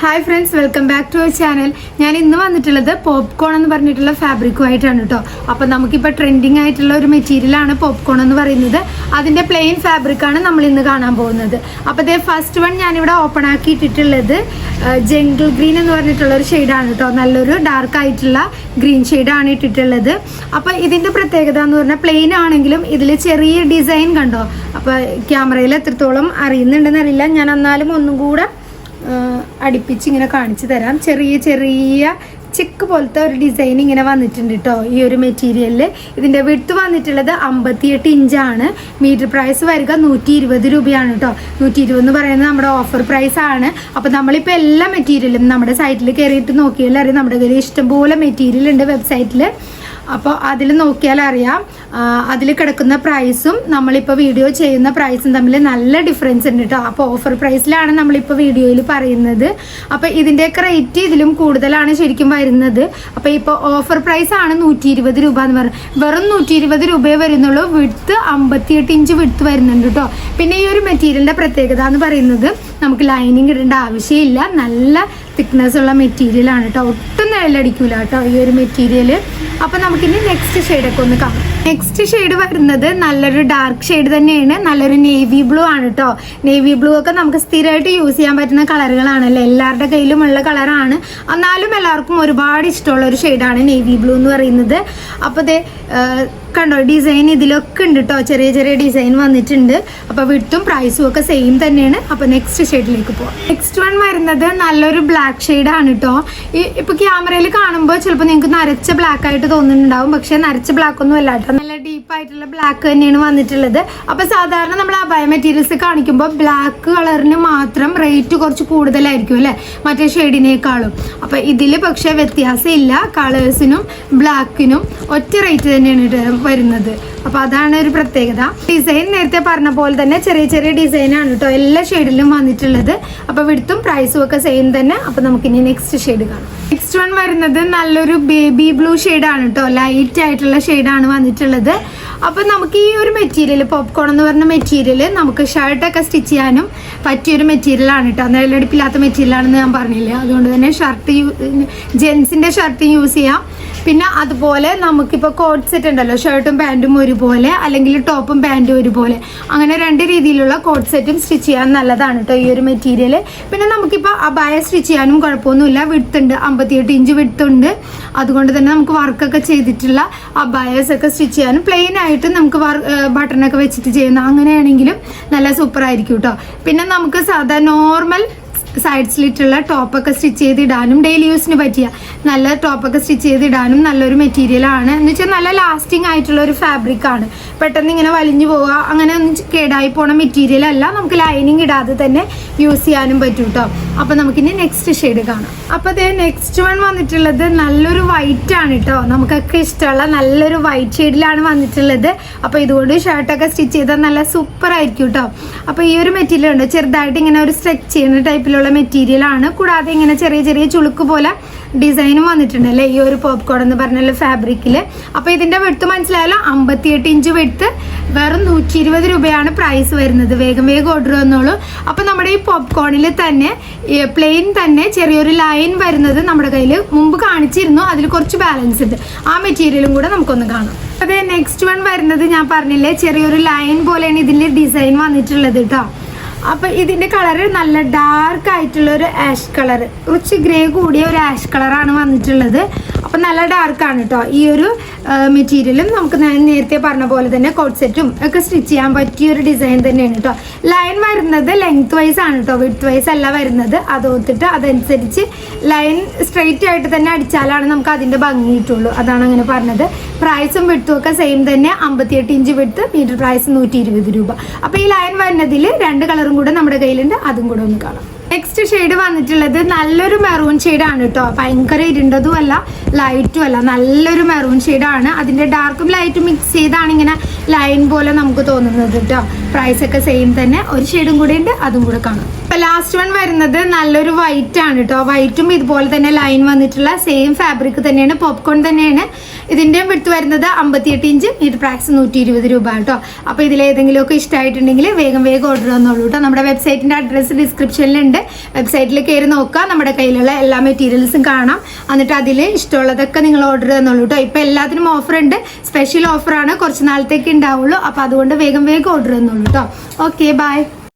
Hi friends, welcome back to our channel. ഞാൻ ഇന്ന് വന്നിട്ടുള്ളത് പോപ്കോൺ എന്ന് പറഞ്ഞിട്ടുള്ള ഫാബ്രിക്കുമായിട്ടാണ് കേട്ടോ. അപ്പോൾ നമുക്കിപ്പോൾ ട്രെൻഡിങ് ആയിട്ടുള്ള ഒരു മെറ്റീരിയലാണ് പോപ്കോൺ എന്ന് പറയുന്നത്. അതിൻ്റെ പ്ലെയിൻ ഫാബ്രിക്കാണ് നമ്മൾ ഇന്ന് കാണാൻ പോകുന്നത്. അപ്പോൾ ഇതേ ഫസ്റ്റ് വൺ ഞാനിവിടെ ഓപ്പൺ ആക്കി ഇട്ടിട്ടുള്ളത് ജംഗിൾ ഗ്രീൻ എന്ന് പറഞ്ഞിട്ടുള്ള ഒരു ഷെയ്ഡാണ് കേട്ടോ. നല്ലൊരു ഡാർക്ക് ആയിട്ടുള്ള ഗ്രീൻ ഷെയ്ഡാണ് ഇട്ടിട്ടുള്ളത്. അപ്പോൾ ഇതിൻ്റെ പ്രത്യേകത എന്ന് പറഞ്ഞാൽ പ്ലെയിൻ ആണെങ്കിലും ഇതിൽ ചെറിയ ഡിസൈൻ കണ്ടോ. അപ്പോൾ ക്യാമറയിൽ എത്രത്തോളം അറിയുന്നുണ്ടെന്നറിയില്ല, ഞാൻ എന്നാലും ഒന്നും കൂടെ അടുപ്പിച്ച് ഇങ്ങനെ കാണിച്ചു തരാം. ചെറിയ ചെറിയ ചെക്ക് പോലത്തെ ഒരു ഡിസൈൻ ഇങ്ങനെ വന്നിട്ടുണ്ട് കേട്ടോ ഈ ഒരു മെറ്റീരിയലിൽ. ഇതിൻ്റെ വിഡ്ത്ത് വന്നിട്ടുള്ളത് 58 ഇഞ്ചാണ്. മീറ്റർ പ്രൈസ് വരിക 120 രൂപയാണ് കേട്ടോ. 120 എന്ന് പറയുന്നത് നമ്മുടെ ഓഫർ പ്രൈസ് ആണ്. അപ്പോൾ നമ്മളിപ്പോൾ എല്ലാ മെറ്റീരിയലും നമ്മുടെ സൈറ്റിൽ കയറിയിട്ട് നോക്കിയാൽ അറിയാം, നമ്മുടെ കയ്യിൽ ഇഷ്ടംപോലെ മെറ്റീരിയൽ ഉണ്ട് വെബ്സൈറ്റിൽ. അപ്പോൾ അതിൽ നോക്കിയാൽ അറിയാം, അതിൽ കിടക്കുന്ന പ്രൈസും നമ്മളിപ്പോൾ വീഡിയോ ചെയ്യുന്ന പ്രൈസും തമ്മിൽ നല്ല ഡിഫറൻസ് ഉണ്ട് കേട്ടോ. അപ്പോൾ ഓഫർ പ്രൈസിലാണ് നമ്മളിപ്പോൾ വീഡിയോയിൽ പറയുന്നത്. അപ്പോൾ ഇതിൻ്റെയൊക്കെ റേറ്റ് ഇതിലും കൂടുതലാണ് ശരിക്കും വരുന്നത്. അപ്പോൾ ഇപ്പോൾ ഓഫർ പ്രൈസാണ് 120 രൂപ എന്ന് പറയുന്നത്. വെറും 120 രൂപയെ വരുന്നുള്ളൂ. വിഡ്ത്ത് 58 ഇഞ്ച് വിഡ്ത്ത് വരുന്നുണ്ട് കേട്ടോ. പിന്നെ ഈ ഒരു മെറ്റീരിയലിൻ്റെ പ്രത്യേകത എന്ന് പറയുന്നത് നമുക്ക് ലൈനിങ് ഇടേണ്ട ആവശ്യമില്ല. നല്ല തിക്നെസ് ഉള്ള മെറ്റീരിയലാണ് കേട്ടോ. ഒട്ടും നിഴലടിക്കൂല കേട്ടോ ഈ ഒരു മെറ്റീരിയൽ. അപ്പോൾ നമുക്കിനി നെക്സ്റ്റ് ഷെയ്ഡൊക്കെ ഒന്ന് കാണാം. നെക്സ്റ്റ് ഷെയ്ഡ് വരുന്നത് നല്ലൊരു ഡാർക്ക് ഷെയ്ഡ് തന്നെയാണ്. നല്ലൊരു നേവി ബ്ലൂ ആണ് കേട്ടോ. നേവി ബ്ലൂ ഒക്കെ നമുക്ക് സ്ഥിരമായിട്ട് യൂസ് ചെയ്യാൻ പറ്റുന്ന കളറുകളാണല്ലോ, എല്ലാവരുടെ കയ്യിലുമുള്ള കളറാണ്. എന്നാലും എല്ലാവർക്കും ഒരുപാട് ഇഷ്ടമുള്ള ഒരു ഷെയ്ഡാണ് നേവി ബ്ലൂ എന്ന് പറയുന്നത്. അപ്പോൾ ഇത് കണ്ടോ, ഡിസൈൻ ഇതിലൊക്കെ ഉണ്ട് കേട്ടോ. ചെറിയ ചെറിയ ഡിസൈൻ വന്നിട്ടുണ്ട്. അപ്പോൾ വിഡ്ത്തും പ്രൈസും ഒക്കെ സെയിം തന്നെയാണ്. അപ്പോൾ നെക്സ്റ്റ് ഷെയ്ഡിലേക്ക് പോവാം. നെക്സ്റ്റ് വൺ വരുന്നത് നല്ലൊരു ബ്ലാക്ക് ഷെയ്ഡാണ് കേട്ടോ. ഇപ്പോൾ ക്യാമറയിൽ കാണുമ്പോൾ ചിലപ്പോൾ നിങ്ങൾക്ക് നരച്ച ബ്ലാക്ക് ആയിട്ട് തോന്നുന്നുണ്ടാവും, പക്ഷേ നരച്ച ബ്ലാക്ക് ഒന്നും അല്ല കേട്ടോ. നല്ല ഡീപ്പായിട്ടുള്ള ബ്ലാക്ക് തന്നെയാണ് വന്നിട്ടുള്ളത്. അപ്പോൾ സാധാരണ നമ്മൾ അബായ മെറ്റീരിയൽസ് കാണിക്കുമ്പോൾ ബ്ലാക്ക് കളറിന് മാത്രം റേറ്റ് കുറച്ച് കൂടുതലായിരിക്കും അല്ലേ, മറ്റേ ഷെയ്ഡിനേക്കാളും. അപ്പോൾ ഇതിൽ പക്ഷേ വ്യത്യാസമില്ല. കളേഴ്സിനും ബ്ലാക്കിനും ഒറ്റ റേറ്റ് തന്നെയാണ് വരുന്നത്. അപ്പോൾ അതാണ് ഒരു പ്രത്യേകത. ഡിസൈൻ നേരത്തെ പറഞ്ഞ പോലെ തന്നെ ചെറിയ ചെറിയ ഡിസൈനാണ് കേട്ടോ എല്ലാ ഷെയ്ഡിലും വന്നിട്ടുള്ളത്. അപ്പോൾ വിഡ്ത്തും പ്രൈസും ഒക്കെ സെയിം തന്നെ. അപ്പോൾ നമുക്കിനി നെക്സ്റ്റ് ഷെയ്ഡ് കാണാം. നെക്സ്റ്റ് വൺ വരുന്നത് നല്ലൊരു ബേബി ബ്ലൂ ഷെയ്ഡാണ് കേട്ടോ. ലൈറ്റ് ആയിട്ടുള്ള ഷെയ്ഡാണ് വന്നിട്ടുള്ളത്. അപ്പോൾ നമുക്ക് ഈ ഒരു മെറ്റീരിയൽ പോപ്കോൺ എന്ന് പറഞ്ഞ മെറ്റീരിയൽ നമുക്ക് ഷർട്ടൊക്കെ സ്റ്റിച്ച് ചെയ്യാനും പറ്റിയൊരു മെറ്റീരിയലാണ് കേട്ടോ. നിഴലടിപ്പില്ലാത്ത മെറ്റീരിയലാണെന്ന് ഞാൻ പറഞ്ഞില്ലേ, അതുകൊണ്ട് തന്നെ ഷർട്ട് ജെൻസിൻ്റെ ഷർട്ട് യൂസ് ചെയ്യാം. പിന്നെ അതുപോലെ നമുക്കിപ്പോൾ കോട്ട് സെറ്റ് ഉണ്ടല്ലോ, ഷർട്ടും പാൻറ്റും ഒരുപോലെ, അല്ലെങ്കിൽ ടോപ്പും പാൻറ്റും ഒരുപോലെ, അങ്ങനെ രണ്ട് രീതിയിലുള്ള കോട്ട് സെറ്റും സ്റ്റിച്ച് ചെയ്യാൻ നല്ലതാണ് കേട്ടോ ഈ ഒരു മെറ്റീരിയൽ. പിന്നെ നമുക്കിപ്പോൾ അബായ സ്റ്റിച്ച് ചെയ്യാനും കുഴപ്പമൊന്നുമില്ല. വിഡ്ത്ത് ഉണ്ട്, 58 ഇഞ്ച് വിഡ്ത്ത് ഉണ്ട്. അതുകൊണ്ട് തന്നെ നമുക്ക് വർക്കൊക്കെ ചെയ്തിട്ടുള്ള അബായസ് ഒക്കെ സ്റ്റിച്ച് ചെയ്യാനും പ്ലെയിൻ ആയിട്ട് നമുക്ക് ബട്ടണൊക്കെ വെച്ചിട്ട് ചെയ്യുന്ന അങ്ങനെയാണെങ്കിലും നല്ല സൂപ്പർ ആയിരിക്കും കേട്ടോ. പിന്നെ നമുക്ക് സാധാ നോർമൽ സൈഡ് സ്ലിറ്റുള്ള ടോപ്പൊക്കെ സ്റ്റിച്ച് ചെയ്തിടാനും ഡെയിലി യൂസിന് പറ്റിയ നല്ല ടോപ്പൊക്കെ സ്റ്റിച്ച് ചെയ്തിടാനും നല്ലൊരു മെറ്റീരിയലാണ്. എന്ന് വെച്ചാൽ നല്ല ലാസ്റ്റിംഗ് ആയിട്ടുള്ള ഒരു ഫാബ്രിക്കാണ്. പെട്ടെന്ന് ഇങ്ങനെ വലിഞ്ഞു പോവുക അങ്ങനെ ഒന്നും കേടായി പോണ മെറ്റീരിയൽ അല്ല. നമുക്ക് ലൈനിങ് ഇടാതെ തന്നെ യൂസ് ചെയ്യാനും പറ്റും കേട്ടോ. അപ്പോൾ നമുക്കിനി നെക്സ്റ്റ് ഷെയ്ഡ് കാണാം. അപ്പോൾ അതേ നെക്സ്റ്റ് വൺ വന്നിട്ടുള്ളത് നല്ലൊരു വൈറ്റ് ആണ് കേട്ടോ. നമുക്കൊക്കെ ഇഷ്ടമുള്ള നല്ലൊരു വൈറ്റ് ഷെയ്ഡിലാണ് വന്നിട്ടുള്ളത്. അപ്പോൾ ഇതുകൊണ്ട് ഷർട്ടൊക്കെ സ്റ്റിച്ച് ചെയ്താൽ നല്ല സൂപ്പർ ആയിരിക്കും കേട്ടോ. അപ്പോൾ ഈ ഒരു മെറ്റീരിയൽ ഉണ്ട്, ചെറുതായിട്ട് ഇങ്ങനെ ഒരു സ്ട്രെച്ച് ചെയ്യുന്ന ടൈപ്പിലുള്ള മെറ്റീരിയലാണ്. കൂടാതെ ഇങ്ങനെ ചെറിയ ചെറിയ ചുളുക്ക് പോലെ ഡിസൈനും വന്നിട്ടുണ്ട് അല്ലേ ഈ ഒരു പോപ്കോൺ എന്ന് പറഞ്ഞുള്ള ഫാബ്രിക്കിൽ. അപ്പോൾ ഇതിൻ്റെ വിഡ്ത്ത് മനസ്സിലായാലോ, 58 ഇഞ്ച് വിഡ്ത്ത്. വെറും 120 രൂപയാണ് പ്രൈസ് വരുന്നത്. വേഗം വേഗം ഓർഡർ വന്നോളൂ. അപ്പോൾ നമ്മുടെ ഈ പോപ്കോണിൽ തന്നെ പ്ലെയിൻ തന്നെ ചെറിയൊരു ലൈൻ വരുന്നത് നമ്മുടെ കയ്യിൽ മുമ്പ് കാണിച്ചിരുന്നു. അതിൽ കുറച്ച് ബാലൻസ് ഉണ്ട്. ആ മെറ്റീരിയലും കൂടെ നമുക്കൊന്ന് കാണാം. അതെ, നെക്സ്റ്റ് വൺ വരുന്നത് ഞാൻ പറഞ്ഞില്ലേ, ചെറിയൊരു ലൈൻ പോലെയാണ് ഇതിൻ്റെ ഡിസൈൻ വന്നിട്ടുള്ളത് കേട്ടോ. അപ്പോൾ ഇതിൻ്റെ കളറ് നല്ല ഡാർക്ക് ആയിട്ടുള്ള ഒരു ആഷ് കളർ, കുറച്ച് ഗ്രേ കൂടിയ ഒരു ആഷ് കളറാണ് വന്നിട്ടുള്ളത്. അപ്പോൾ നല്ല ഡാർക്കാണ് കേട്ടോ. ഈ ഒരു മെറ്റീരിയലും നമുക്ക് നേരത്തെ പറഞ്ഞ പോലെ തന്നെ കോട്ട് സെറ്റും ഒക്കെ സ്റ്റിച്ച് ചെയ്യാൻ പറ്റിയ ഒരു ഡിസൈൻ തന്നെയാണ് കേട്ടോ. ലൈൻ വരുന്നത് ലെങ്ത് വൈസ് ആണ് കേട്ടോ, വിഡ്ത്ത് വൈസ് അല്ല വരുന്നത്. അത് ഓർത്തിട്ട് അതനുസരിച്ച് ലൈൻ സ്ട്രെയിറ്റ് ആയിട്ട് തന്നെ അടിച്ചാലാണ് നമുക്ക് അതിൻ്റെ ഭംഗി കിട്ടുള്ളൂ. അതാണ് അങ്ങനെ പറഞ്ഞത്. പ്രൈസും വിഡ്ത്തും ഒക്കെ സെയിം തന്നെ. 58 ഇഞ്ച് വിഡ്ത്ത്, മീറ്റർ പ്രൈസ് 120 രൂപ. അപ്പോൾ ഈ ലൈൻ വരുന്നതിൽ രണ്ട് കളറും കൂടെ നമ്മുടെ കയ്യിലുണ്ട്. അതും കൂടെ ഒന്ന് കാണാം. നെക്സ്റ്റ് ഷെയ്ഡ് വന്നിട്ടുള്ളത് നല്ലൊരു മെറൂൺ ഷെയ്ഡാണ് കേട്ടോ. ഭയങ്കര ഇരുണ്ടതും അല്ല ലൈറ്റും അല്ല, നല്ലൊരു മെറൂൺ ഷെയ്ഡാണ്. അതിൻ്റെ ഡാർക്കും ലൈറ്റും മിക്സ് ചെയ്താണ് ഇങ്ങനെ ലൈൻ പോലെ നമുക്ക് തോന്നുന്നത് കേട്ടോ. പ്രൈസൊക്കെ സെയിം തന്നെ. ഒരു ഷെയ്ഡും കൂടെ ഉണ്ട്, അതും കൂടെ കാണാം. ഇപ്പൊ ലാസ്റ്റ് വൺ വരുന്നത് നല്ലൊരു വൈറ്റ് ആണ് കേട്ടോ. വൈറ്റും ഇതുപോലെ തന്നെ ലൈൻ വന്നിട്ടുള്ള സെയിം ഫാബ്രിക് തന്നെയാണ്, പോപ്കോൺ തന്നെയാണ്. ഇതിന്റെ വിടുത്ത് വരുന്നത് 58 ഇഞ്ച്, മീറ്റർ പ്രാക്സ് 120 രൂപ കേട്ടോ. അപ്പൊ ഇതിലേതെങ്കിലും ഒക്കെ ഇഷ്ടമായിട്ടുണ്ടെങ്കിൽ വേഗം ഓർഡർ തന്നോളൂ കേട്ടോ. നമ്മുടെ വെബ്സൈറ്റിന്റെ അഡ്രസ്സ് ഡിസ്ക്രിപ്ഷനിലുണ്ട്, വെബ്സൈറ്റിൽ കയറി നോക്കുക, നമ്മുടെ കയ്യിലുള്ള എല്ലാ മെറ്റീരിയൽസും കാണാം. എന്നിട്ട് അതിൽ ഇഷ്ടമുള്ളതൊക്കെ നിങ്ങൾ ഓർഡർ തന്നോളൂ കേട്ടോ. ഇപ്പൊ എല്ലാത്തിനും ഓഫർ ഉണ്ട്, സ്പെഷ്യൽ ഓഫറാണ്, കുറച്ച് നാളത്തേക്ക് ഉണ്ടാവുള്ളൂ. അപ്പൊ അതുകൊണ്ട് വേഗം ഓർഡർ തന്നോളൂ കേട്ടോ. Okay, by.